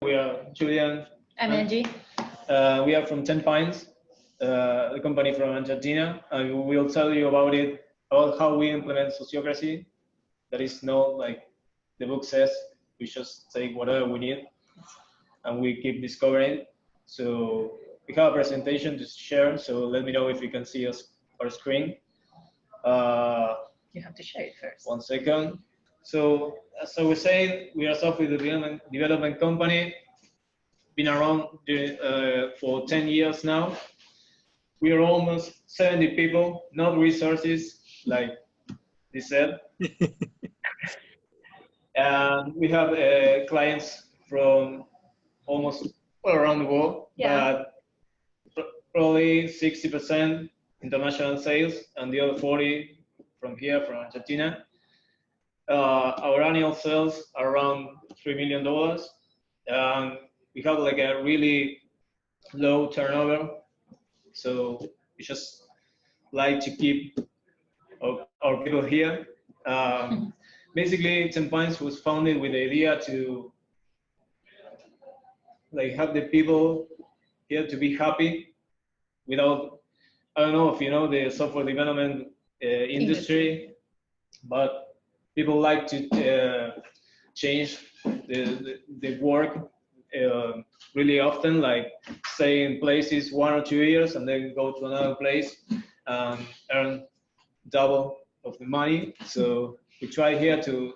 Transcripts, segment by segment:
We are Julian. I'm Angie. We are from 10pines, the company from Argentina, and we will tell you about how we implement Sociocracy. That is not like the book says, we just take whatever we need and we keep discovering. So we have a presentation to share, so let me know if you can see our screen. You have to share it first. 1 second. So as I was saying, we are a software development company, been around for 10 years now. We are almost 70 people, not resources, like they said. And we have clients from almost all around the world, but probably 60% international sales and the other 40 from here, from Argentina. Our annual sales are around $3 million. We have like a really low turnover, so we just like to keep our people here. Basically, 10pines was founded with the idea to like have the people here to be happy without, I don't know if you know the software development industry, but people like to change the work really often, like stay in places 1 or 2 years and then go to another place and earn double of the money. So we try here to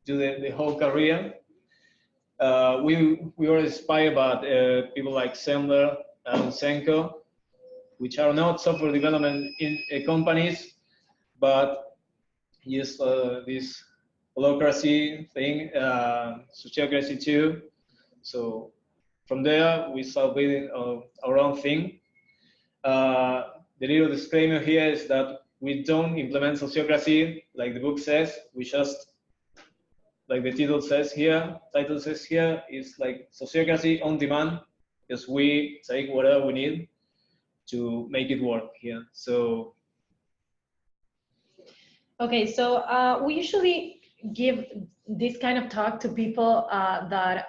do the whole career. We were inspired by people like Sandler and Senko, which are not software development companies, but use this holacracy thing, Sociocracy too. So from there, we start building our own thing. The little disclaimer here is that we don't implement Sociocracy like the book says. We just, like the title says here, is like Sociocracy on demand, because we take whatever we need to make it work here. So. Okay, so we usually give this kind of talk to people that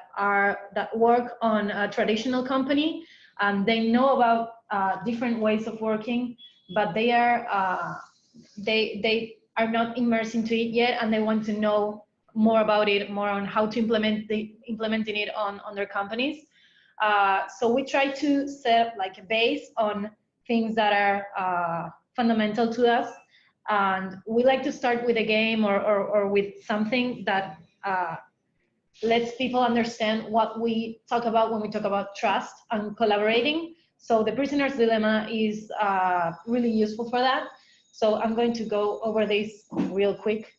work on a traditional company, and they know about different ways of working, but they are not immersed into it yet, and they want to know more about it, more on how to implementing it on their companies. So we try to set like a base on things that are fundamental to us. And we like to start with a game or with something that lets people understand what we talk about when we talk about trust and collaborating. So the prisoner's dilemma is really useful for that. So I'm going to go over this real quick.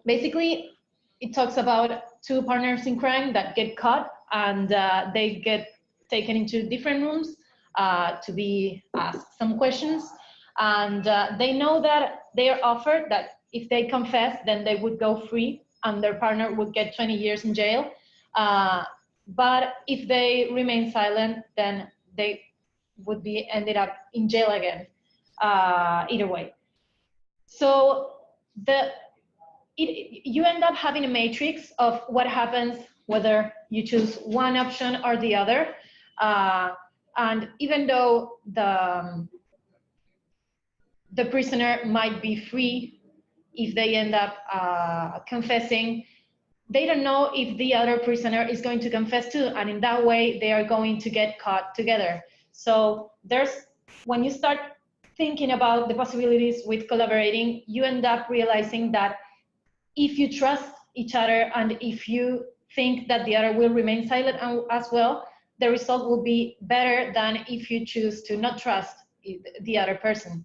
Basically, it talks about two partners in crime that get caught, and they get taken into different rooms to be asked some questions. And they know that they are offered that if they confess, then they would go free and their partner would get 20 years in jail. But if they remain silent, then they would be ended up in jail again, either way. So you end up having a matrix of what happens whether you choose one option or the other. And even though the prisoner might be free, if they end up confessing, they don't know if the other prisoner is going to confess too, and in that way they are going to get caught together. So when you start thinking about the possibilities with collaborating, you end up realizing that if you trust each other and if you think that the other will remain silent as well, the result will be better than if you choose to not trust the other person.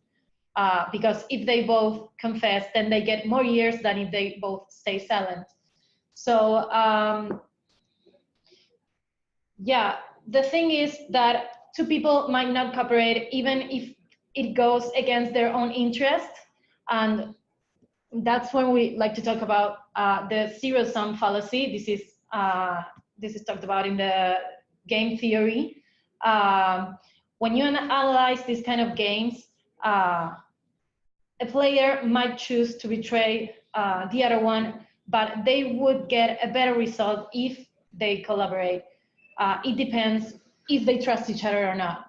Because if they both confess, then they get more years than if they both stay silent. So yeah, the thing is that two people might not cooperate even if it goes against their own interest, and that's when we like to talk about the zero-sum fallacy. This is talked about in the game theory. When you analyze these kind of games, a player might choose to betray the other one, but they would get a better result if they collaborate. It depends if they trust each other or not.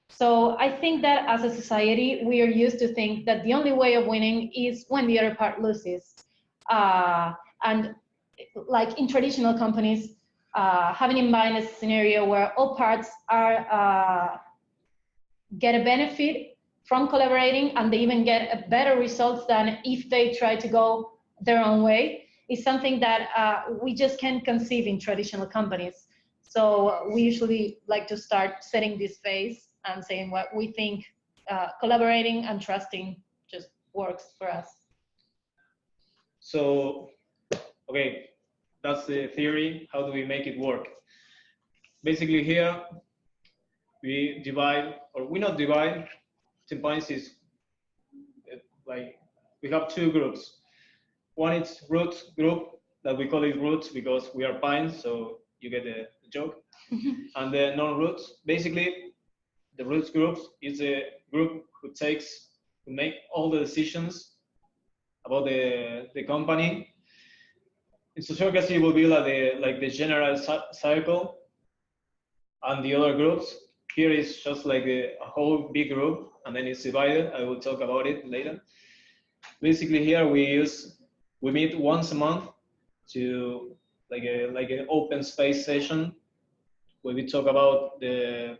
So I think that as a society, we are used to think that the only way of winning is when the other part loses. And like in traditional companies, having in mind a scenario where all parts are get a benefit from collaborating, and they even get a better results than if they try to go their own way, is something that we just can't conceive in traditional companies. So we usually like to start setting this phase and saying what we think collaborating and trusting just works for us. So, okay, that's the theory. How do we make it work? Basically here, we divide, or we not divide, 10pines is like, we have two groups. One is root group, that we call it roots because we are pines, so you get the joke. And the non-roots, basically, the roots group is a group who make all the decisions about the company. In Sociocracy, it will be like the general circle, and the other groups. Here is just like a whole big group, and then it's divided. I will talk about it later. Basically, here we meet once a month to like an open space session where we talk about the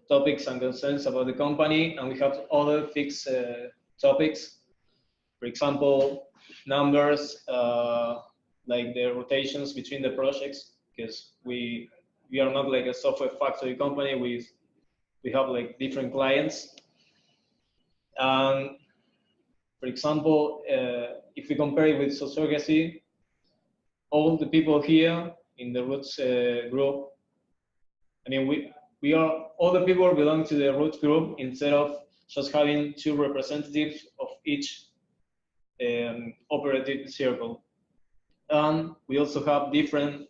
topics and concerns about the company, and we have other fixed topics. For example, numbers, like the rotations between the projects, because we are not like a software factory company. We have like different clients. For example, if we compare it with Sociocracy, all the people here in the roots group, I mean, all the people belong to the roots group instead of just having two representatives of each operative circle. And we also have different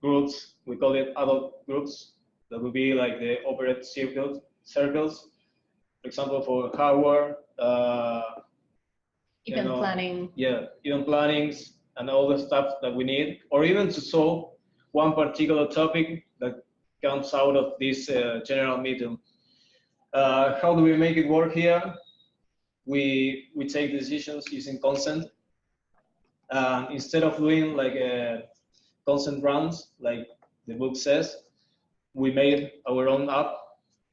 groups. We call it adult groups. That would be like the operative circles. For example, for hardware, Event planning. Yeah, event plannings and all the stuff that we need, or even to solve one particular topic that comes out of this general meeting. How do we make it work here? We take decisions using consent. Instead of doing like consent rounds, like the book says, we made our own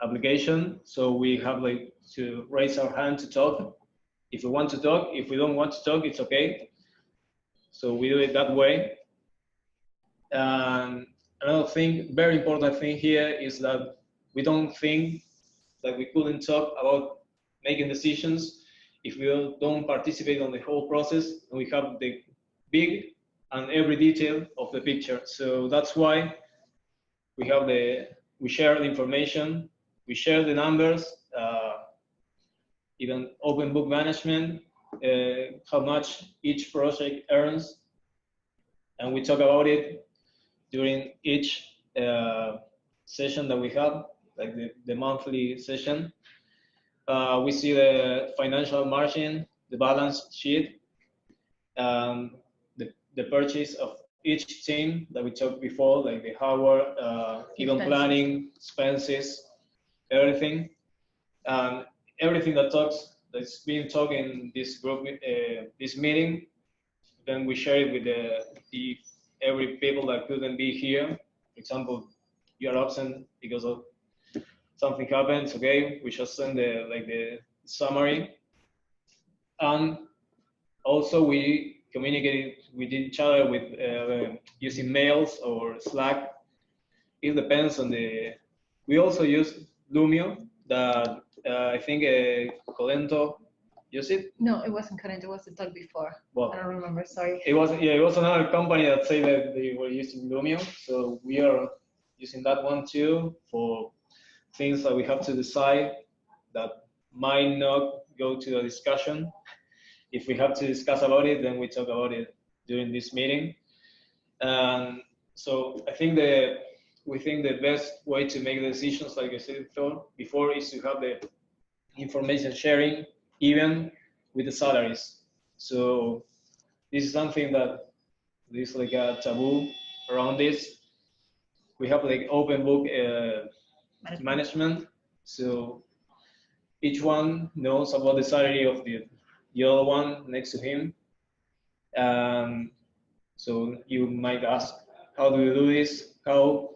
application. So we have like to raise our hand to talk. If we want to talk, if we don't want to talk, it's okay. So we do it that way. Another thing, very important thing here is that we don't think that we couldn't talk about making decisions if we don't participate on the whole process and we have the big and every detail of the picture. So that's why we share the information, we share the numbers, even open book management, how much each project earns, and we talk about it during each session that we have, like the monthly session. We see the financial margin, the balance sheet, the purchase of each team that we talked before, like the hardware, event planning, expenses, everything. Everything that's being talked in this group, this meeting, then we share it with every people that couldn't be here. For example, you are absent because of something happens. Okay, we just send the summary, and also we communicate with each other with using mails or Slack. It depends on we also use Lumio that I think Calvento use it. No, it wasn't Calvento. It was the talk before. Well, I don't remember. Sorry. It was another company that said that they were using Lumio. So we are using that one too for things that we have to decide that might not go to a discussion. If we have to discuss about it, then we talk about it during this meeting. So I think we think the best way to make decisions, like I said before, is to have the information sharing, even with the salaries. So this is something that is like a taboo around this. we have like open book management. So each one knows about the salary of the other one next to him. So you might ask, how do you do this? How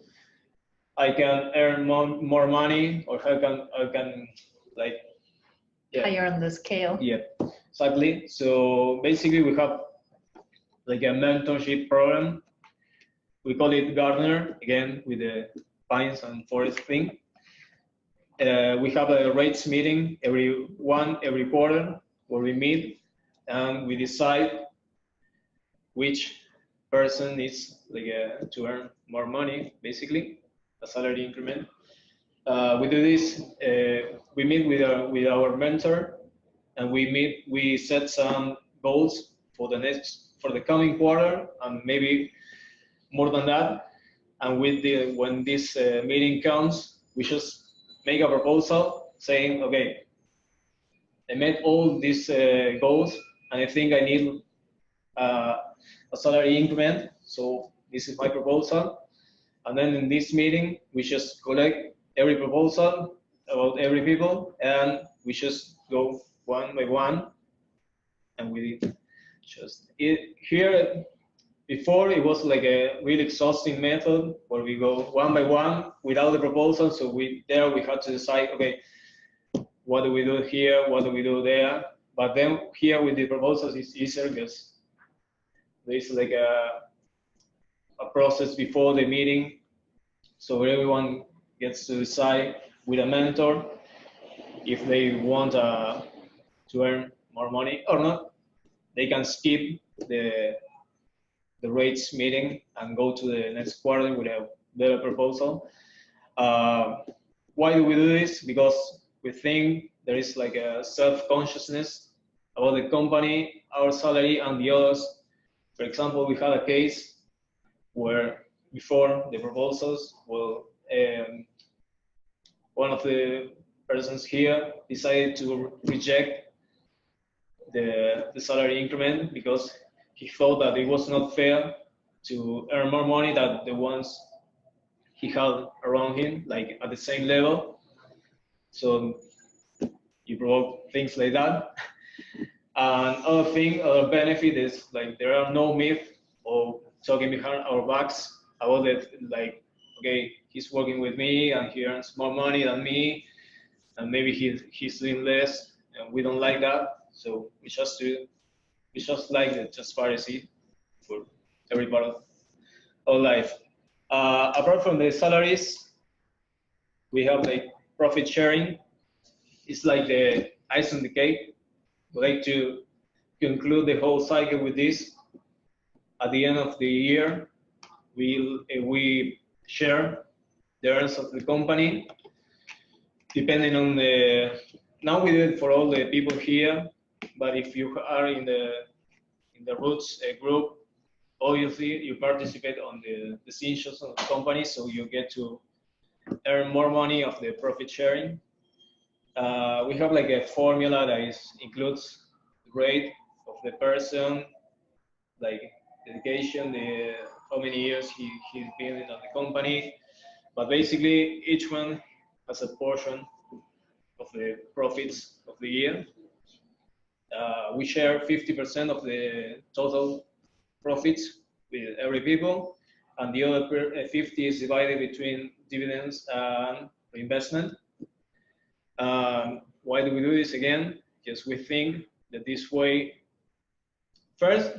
I can earn more money, or how I can like higher on the scale. Yeah, exactly. So basically, we have like a mentorship program. We call it Gardener, again with the pines and forest thing. We have a rates meeting every quarter where we meet and we decide which person needs like to earn more money, basically a salary increment. We do this. We meet with our mentor, and we set some goals for the coming quarter, and maybe more than that. And when this meeting comes, we just make a proposal saying, okay, I met all these goals, and I think I need a salary increment. So this is my proposal. And then in this meeting, we just collect every proposal about every people, and we just go one by one. And we just here. Before, it was like a really exhausting method where we go one by one without the proposal. So we had to decide, okay, what do we do here? What do we do there? But then here with the proposals, it's easier because there's like a process before the meeting. So everyone gets to decide with a mentor if they want to earn more money or not. They can skip the rates meeting and go to the next quarter with a better proposal. Why do we do this? Because we think there is like a self-consciousness about the company, our salary, and the others. For example, we had a case where before the proposals, one of the persons here decided to reject the salary increment because he thought that it was not fair to earn more money than the ones he had around him, like at the same level. So you provoke things like that. And other benefit is like there are no myths or talking behind our backs about it. Like, okay, he's working with me and he earns more money than me, and maybe he's doing less, and we don't like that. So we just like the transparency for every part of our life. Apart from the salaries, we have like profit sharing. It's like the ice on the cake. We like to conclude the whole cycle with this. At the end of the year, we share the earnings of the company, depending on the. Now we do it for all the people here, but if you are in the roots group, obviously you participate on the decisions of the company, so you get to earn more money of the profit sharing. We have like a formula that includes the grade of the person, like dedication, how many years he's been in the company. But basically, each one has a portion of the profits of the year. We share 50% of the total profits with every people, and the other 50 is divided between dividends and reinvestment. Why do we do this again? Because we think that this way, first,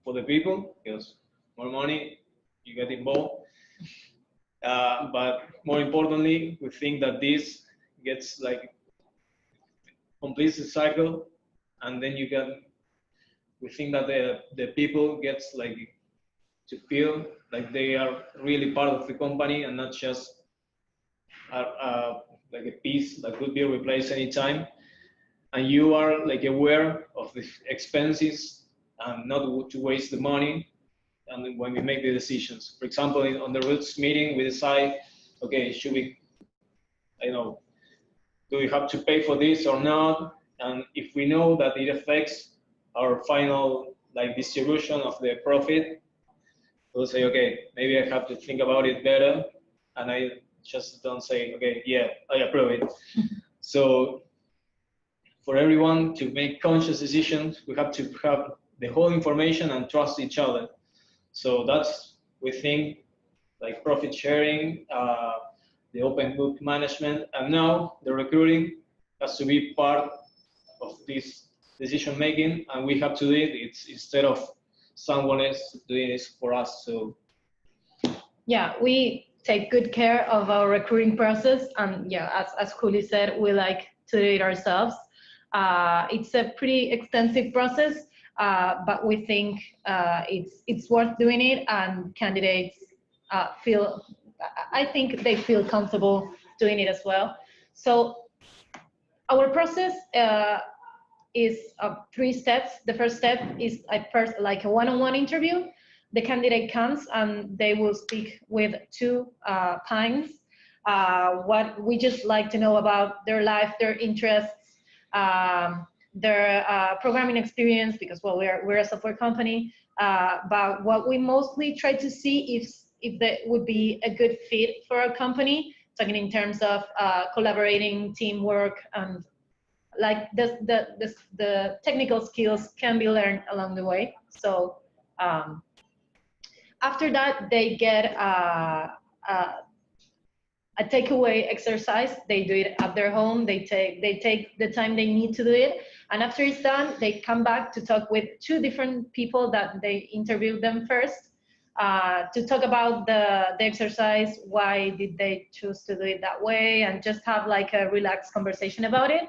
for the people, because more money, you get involved. But more importantly, we think that this gets like completes the cycle, and then we think that the people gets like to feel like they are really part of the company and not just like a piece that could be replaced anytime. And you are like aware of the expenses and not to waste the money. And when we make the decisions, for example, on the roots meeting, we decide, okay, should we, I know, do we have to pay for this or not? And if we know that it affects our final like distribution of the profit, We'll say, okay, maybe I have to think about it better, and I just don't say, okay, yeah, I approve it. So for everyone to make conscious decisions, we have to have the whole information and trust each other. So that's, we think, like profit sharing, the open book management, and now the recruiting has to be part of this decision making, and we have to do it. It's instead of someone else doing this for us. So yeah, we take good care of our recruiting process, and yeah, as Juli said, we like to do it ourselves. It's a pretty extensive process, but we think it's worth doing it, and candidates I think they feel comfortable doing it as well. So our process is 3 steps. The first step is like a one-on-one interview. The candidate comes and they will speak with 2 pines. What we just like to know about their life, their interests, their programming experience, because well, we're a software company. But what we mostly try to see if that would be a good fit for our company, talking in terms of collaborating, teamwork, and like the technical skills can be learned along the way. So after that, they get a takeaway exercise. They do it at their home. They take the time they need to do it, and after it's done, they come back to talk with 2 different people that they interviewed them first, to talk about the exercise, why did they choose to do it that way, and just have like a relaxed conversation about it.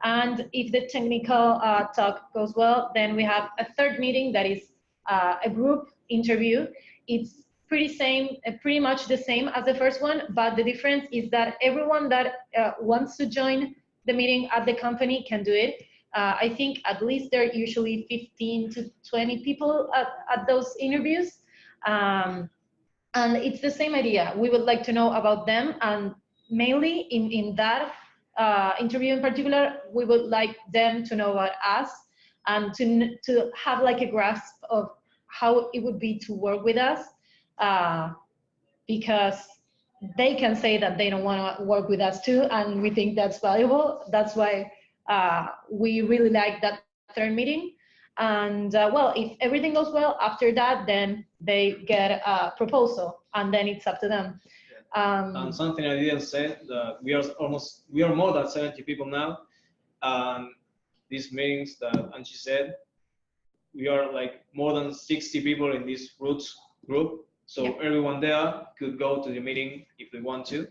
And if the technical talk goes well, then we have a 3rd meeting that is a group interview. It's pretty much the same as the first one, but the difference is that everyone that wants to join the meeting at the company can do it. I think at least there are usually 15 to 20 people at those interviews. And it's the same idea. We would like to know about them, and mainly in that interview in particular, we would like them to know about us, and to have like a grasp of how it would be to work with us, because they can say that they don't want to work with us too, and we think that's valuable. That's why we really like that 3rd meeting. And well, if everything goes well after that, then they get a proposal, and then it's up to them. And something I didn't say, that we are more than 70 people now, and these meetings that Angie said, we are like more than 60 people in this roots group. So yeah, everyone there could go to the meeting if they want to.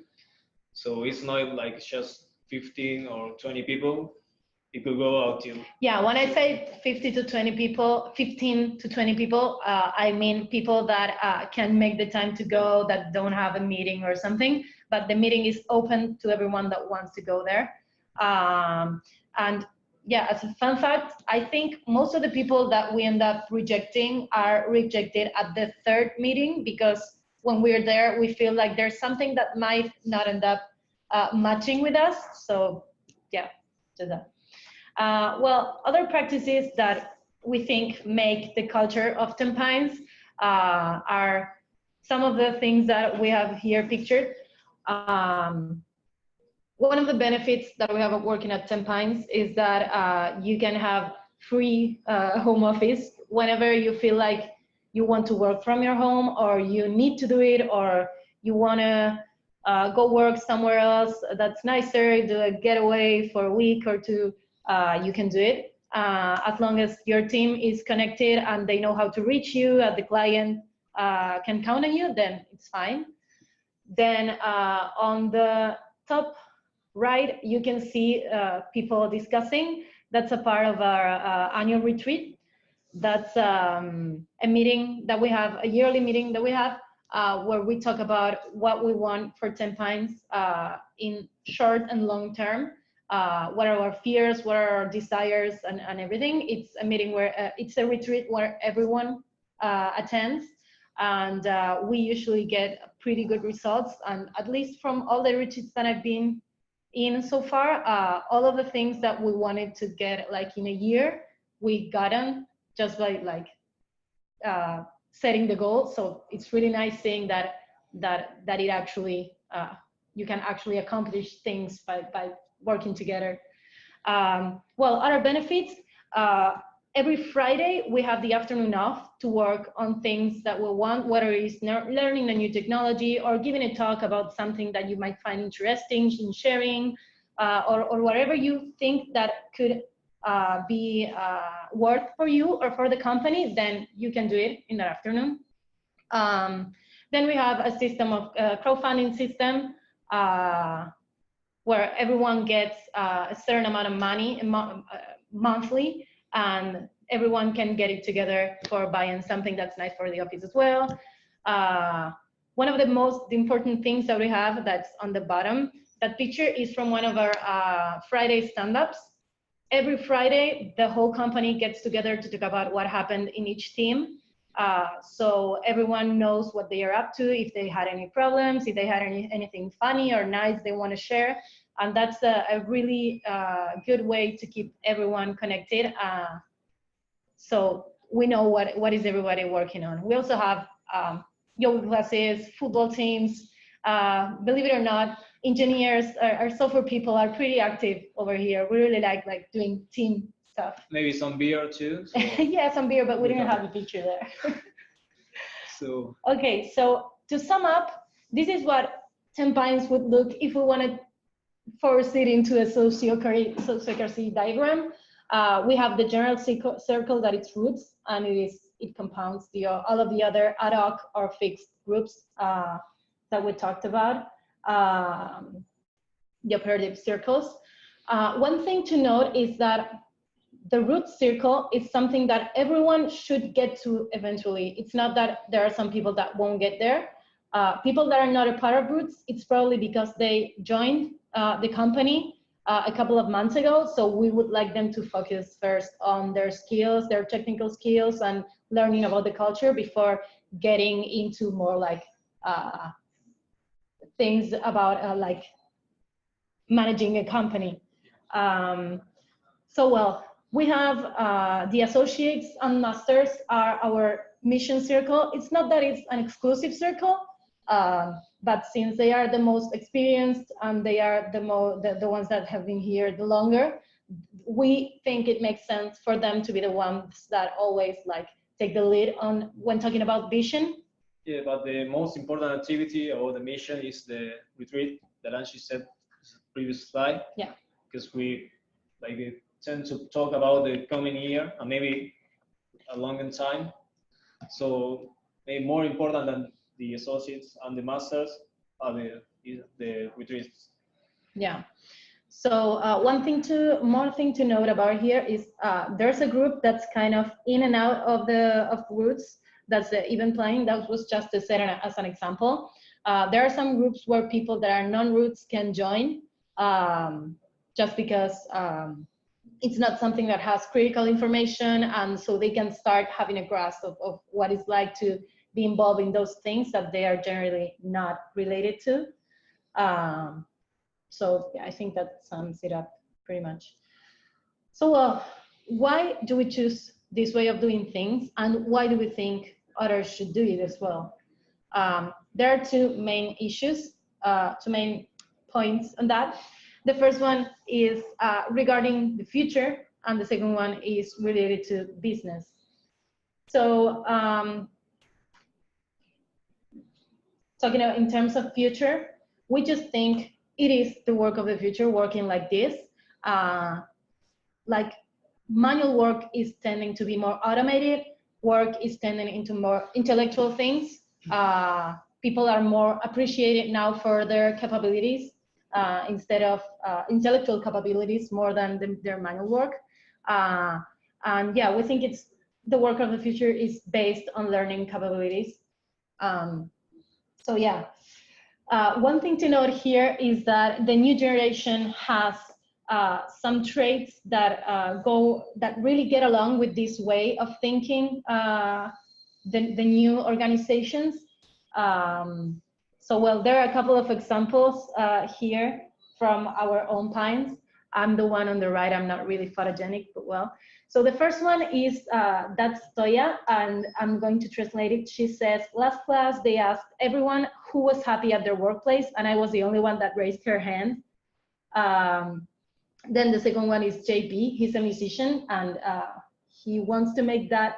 So it's not like just 15 or 20 people. It could go out to. Yeah, when I say 15 to 20 people, I mean people that can make the time to go, that don't have a meeting or something, but the meeting is open to everyone that wants to go there. And yeah, as a fun fact, I think most of the people that we end up rejecting are rejected at the 3rd meeting, because when we're there, we feel like there's something that might not end up matching with us. So yeah, do that. Well, other practices that we think make the culture of 10pines are some of the things that we have here pictured. One of the benefits that we have of working at 10pines is that you can have free home office whenever you feel like you want to work from your home, or you need to do it, or you want to go work somewhere else that's nicer, do a getaway for a week or 2. You can do it as long as your team is connected and they know how to reach you, and the client can count on you, then it's fine. Then on the top right, you can see people discussing. That's a part of our annual retreat. That's a meeting that we have, a yearly meeting that we have, where we talk about what we want for 10pines in short and long term. What are our fears, what are our desires, and everything. It's a meeting where it's a retreat where everyone attends, and we usually get pretty good results. And at least from all the retreats that I've been in so far, all of the things that we wanted to get like in a year, we got them just by like setting the goal. So it's really nice seeing that it actually you can actually accomplish things by working together. Well, other benefits. Every Friday, we have the afternoon off to work on things that we want, whether it's learning a new technology or giving a talk about something that you might find interesting in sharing, or whatever you think that could be worth for you or for the company, then you can do it in the afternoon. Then we have a system of crowdfunding system where everyone gets a certain amount of money monthly, and everyone can get it together for buying something that's nice for the office as well. One of the most important things that we have that's on the bottom, that picture is from one of our Friday stand-ups. Every Friday, the whole company gets together to talk about what happened in each team. So everyone knows what they are up to, if they had any problems, if they had anything funny or nice they want to share. And that's a really good way to keep everyone connected. So we know what is everybody working on. We also have yoga classes, football teams. Believe it or not, engineers, our software people are pretty active over here. We really like doing team stuff. Maybe some beer too. So. Yeah, some beer, but we didn't have a picture there. So. Okay, so to sum up, this is what 10 pines would look if we wanted force it into a sociocracy diagram. We have the general circle that its roots, and it compounds all of the other ad hoc or fixed groups that we talked about, the operative circles. One thing to note is that the root circle is something that everyone should get to eventually. It's not that there are some people that won't get there. People that are not a part of roots, it's probably because they joined the company a couple of months ago. So we would like them to focus first on their skills, their technical skills, and learning about the culture before getting into more like things about like managing a company. So well, we have the associates and masters are our mission circle. It's not that it's an exclusive circle, but since they are the most experienced and they are the ones that have been here the longer, we think it makes sense for them to be the ones that always like take the lead on when talking about vision. Yeah, but the most important activity or the mission is the retreat that Angie said in the previous slide. Yeah. Because we tend to talk about the coming year and maybe a longer time. So maybe more important than the associates and the masters are the retreats. Yeah. So more thing to note about here is there's a group that's kind of in and out of roots. That's the event planning. That was just to set as an example. There are some groups where people that are non-roots can join, just because it's not something that has critical information, and so they can start having a grasp of what it's like to be involved in those things that they are generally not related to. So yeah, I think that sums it up pretty much. So why do we choose this way of doing things, and why do we think others should do it as well? There are two main issues, two main points on that. The first one is regarding the future, and the second one is related to business. So talking about in terms of future, we just think it is the work of the future working like this. Like manual work is tending to be more automated, work is tending into more intellectual things. People are more appreciated now for their capabilities instead of intellectual capabilities more than their manual work. And yeah, we think it's the work of the future is based on learning capabilities. So yeah, one thing to note here is that the new generation has some traits that really get along with this way of thinking, the new organizations. So well, there are a couple of examples here from our own pines. I'm the one on the right, I'm not really photogenic, but well. So the first one is, that's Toya, and I'm going to translate it. She says, last class, they asked everyone who was happy at their workplace, and I was the only one that raised her hand. Then the second one is JP. He's a musician, and he wants to make that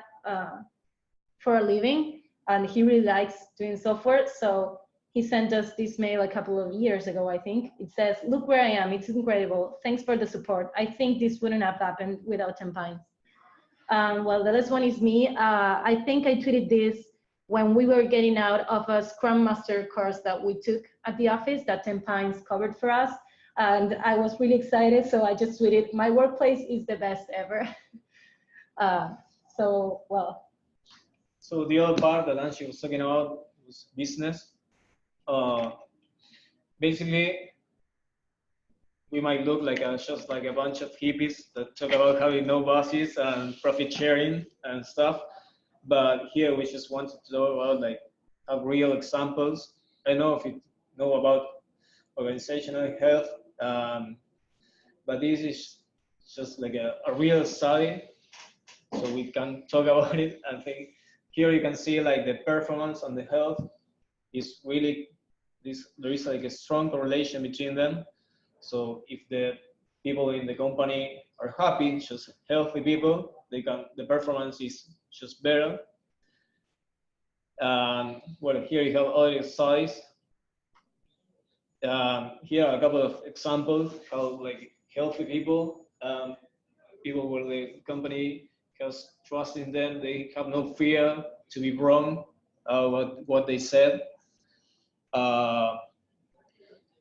for a living, and he really likes doing software. So he sent us this mail a couple of years ago, I think. It says, look where I am, it's incredible. Thanks for the support. I think this wouldn't have happened without 10pines. Well, the last one is me. I think I tweeted this when we were getting out of a Scrum Master course that we took at the office that 10pines covered for us. And I was really excited, so I just tweeted, my workplace is the best ever. Well. So the other part that Angie was talking about was business. Basically, we might look like just like a bunch of hippies that talk about having no bosses and profit sharing and stuff. But here we just wanted to talk about like have real examples. I don't know if you know about organizational health, but this is just like a real study, so we can talk about it. I think here you can see like the performance and the health is really there is like a strong correlation between them. So if the people in the company are happy, just healthy people, the performance is just better. Well, here you have other studies. Here are a couple of examples how like healthy people, people where the company has trust in them, they have no fear to be wrong about what they said.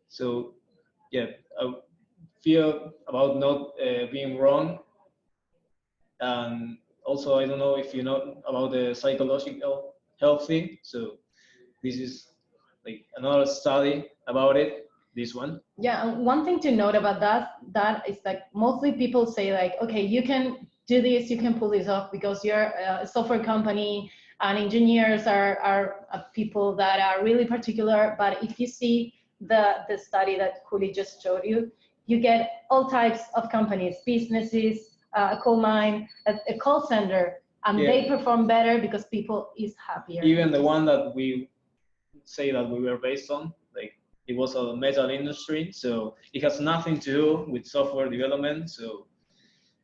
So yeah, fear about not being wrong. And also, I don't know if you know about the psychological health thing. So this is like another study about it, this one. Yeah, and one thing to note about that is like mostly people say like, okay, you can do this, you can pull this off because you're a software company and engineers are people that are really particular. But if you see the study that Juli just showed you, you get all types of companies, businesses, a coal mine, a call center, and they perform better because people is happier. Even the one that we say that we were based on, like it was a metal industry, so it has nothing to do with software development. So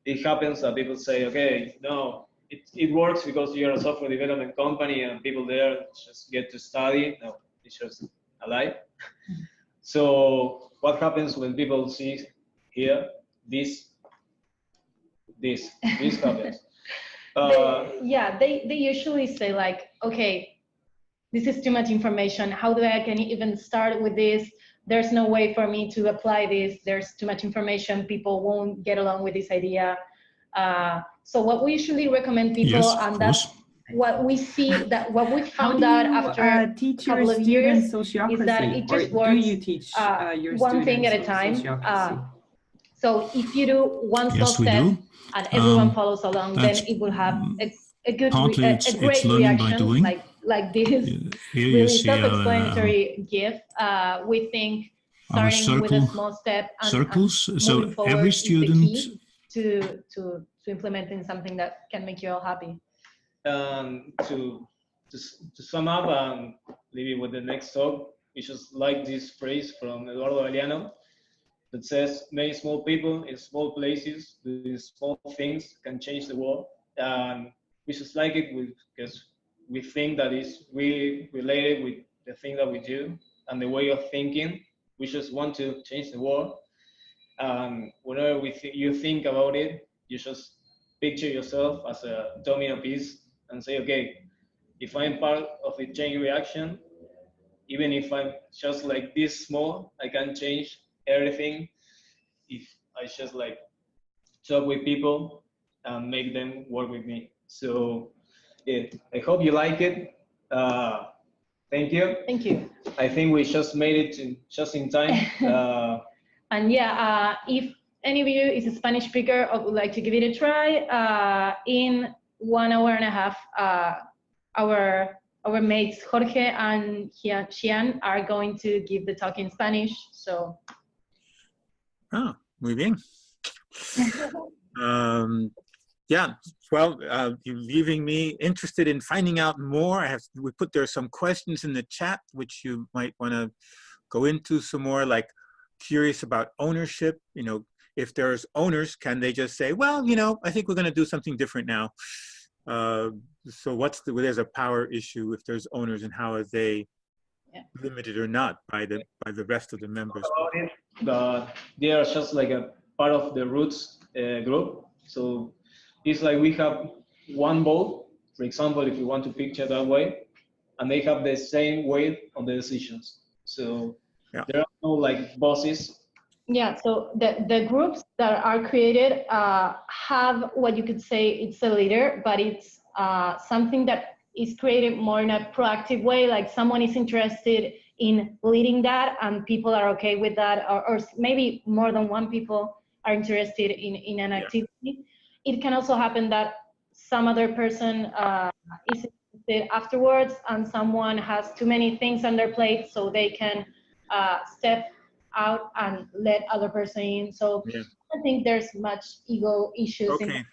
it happens that people say, okay, no, it works because you're a software development company and people there just get to study. No, it's just a lie. So what happens when people see here, this happens. They usually say like, okay, this is too much information. How do I can even start with this? There's no way for me to apply this. There's too much information. People won't get along with this idea. So what we usually recommend people, and that's what we see, that what we found out after a couple of years is that it just works. Do you teach your one thing at a time. So if you do one small step and everyone follows along, then it will have a great reaction, like this really self-explanatory GIF. We think starting with a small step and so every student to implementing something that can make you all happy. To sum up and leave it with the next talk, we just like this phrase from Eduardo Galeano that says, many small people in small places doing small things can change the world. And we just like it because we think that it's really related with the thing that we do and the way of thinking. We just want to change the world. Whenever you think about it, you just picture yourself as a domino piece and say, okay, if I'm part of the chain reaction, even if I'm just like this small, I can change everything if I just like talk with people and make them work with me. So yeah, I hope you like it. Thank you. Thank you. I think we just made it just in time. And yeah, if any of you is a Spanish speaker or would like to give it a try, in 1 hour and a half, our mates Jorge and Xian are going to give the talk in Spanish. So. Ah, muy bien. Yeah, well, you're leaving me interested in finding out more. We put there some questions in the chat, which you might want to go into some more, like curious about ownership. You know, if there's owners, can they just say, well, you know, I think we're going to do something different now. So there's a power issue if there's owners, and how are they limited or not by the rest of the members? But they are just like a part of the roots group. So it's like we have one vote, for example, if you want to picture that way, and they have the same weight on the decisions. So there are no like bosses. Yeah, so the groups that are created have what you could say it's a leader, but it's something that is created more in a proactive way, like someone is interested in leading that and people are okay with that, or maybe more than one people are interested in an activity. It can also happen that some other person is interested afterwards and someone has too many things on their plate, so they can step out and let other person in. So I don't think there's much ego issues. Okay.